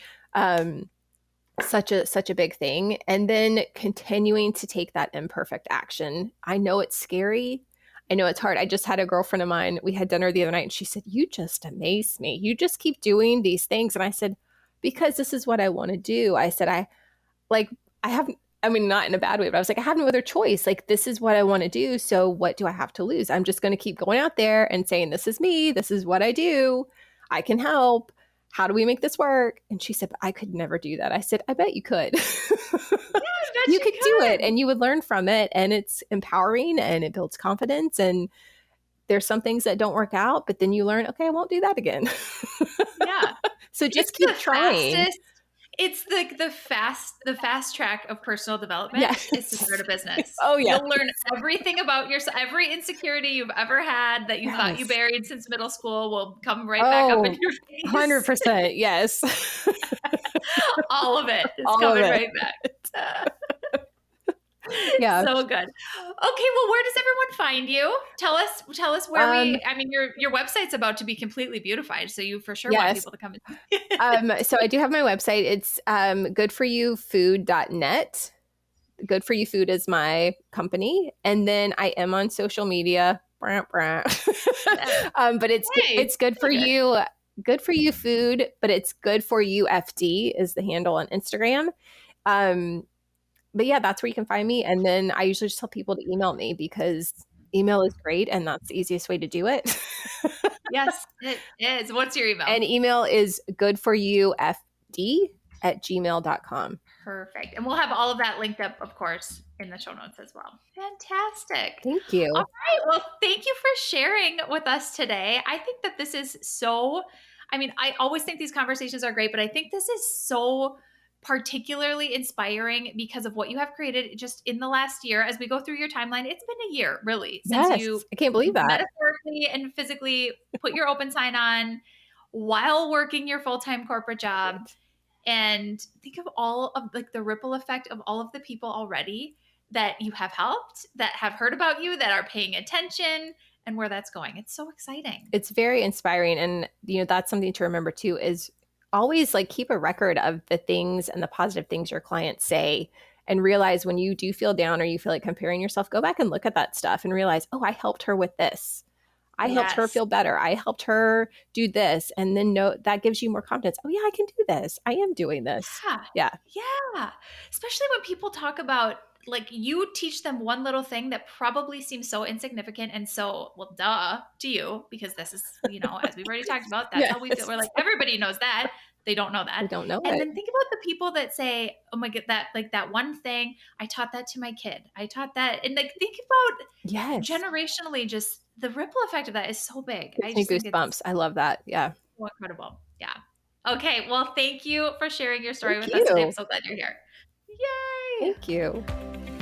Such a big thing. And then continuing to take that imperfect action. I know it's scary. I know it's hard. I just had a girlfriend of mine. We had dinner the other night and she said, "You just amaze me. You just keep doing these things." And I said, "Because this is what I want to do." I said, not in a bad way, but I was like, I have no other choice. Like, this is what I want to do. So what do I have to lose? I'm just going to keep going out there and saying, "This is me. This is what I do. I can help. How do we make this work?" And she said, "But I could never do that." I said, "I bet you could." You could do it and you would learn from it. And it's empowering and it builds confidence. And there's some things that don't work out, but then you learn, okay, I won't do that again. Yeah. So just keep trying. It's the fast track of personal development is to start a business. Oh yeah. You'll learn everything about yourself. Every insecurity you've ever had that you thought you buried since middle school will come right back up in your face. 100%. Yes. All of it is coming right back. Yeah. So good. Okay. Well, where does everyone find you? Tell us where your website's about to be completely beautified. So you for sure want people to come in. So I do have my website. It's goodforyoufood.net. Good For You Food is my company. And then I am on social media. But it's good for you. Good For You Food, but it's Good For You FD is the handle on Instagram. But yeah, that's where you can find me. And then I usually just tell people to email me because email is great and that's the easiest way to do it. Yes, it is. What's your email? And email is goodforyoufd@gmail.com. Perfect. And we'll have all of that linked up, of course, in the show notes as well. Fantastic. Thank you. All right. Well, thank you for sharing with us today. I think that this is I always think these conversations are great, but I think this is so particularly inspiring because of what you have created just in the last year. As we go through your timeline, it's been a year really since you I can't believe that metaphorically and physically put your open sign on while working your full-time corporate job. And think of all of like the ripple effect of all of the people already that you have helped, that have heard about you, that are paying attention, and where that's going. It's so exciting. It's very inspiring. And, that's something to remember too, is always like keep a record of the things and the positive things your clients say, and realize when you do feel down or you feel like comparing yourself, go back and look at that stuff and realize, oh, I helped her with this. I helped her feel better. I helped her do this. And then that gives you more confidence. Oh yeah, I can do this. I am doing this. Yeah. Yeah. Especially when people talk about, like, you teach them one little thing that probably seems so insignificant and so, well, duh to you, because this is, as we've already talked about, that's how we feel. We're like, everybody knows that. They don't know that. They don't know and it. then think about the people that say, oh my God, that one thing, I taught that to my kid. I taught that. And like, think about generationally, just the ripple effect of that is so big. Gives me goosebumps. I love that. Yeah. So incredible. Yeah. Okay. Well, thank you for sharing your story with us today. I'm so glad you're here. Yay. Thank you.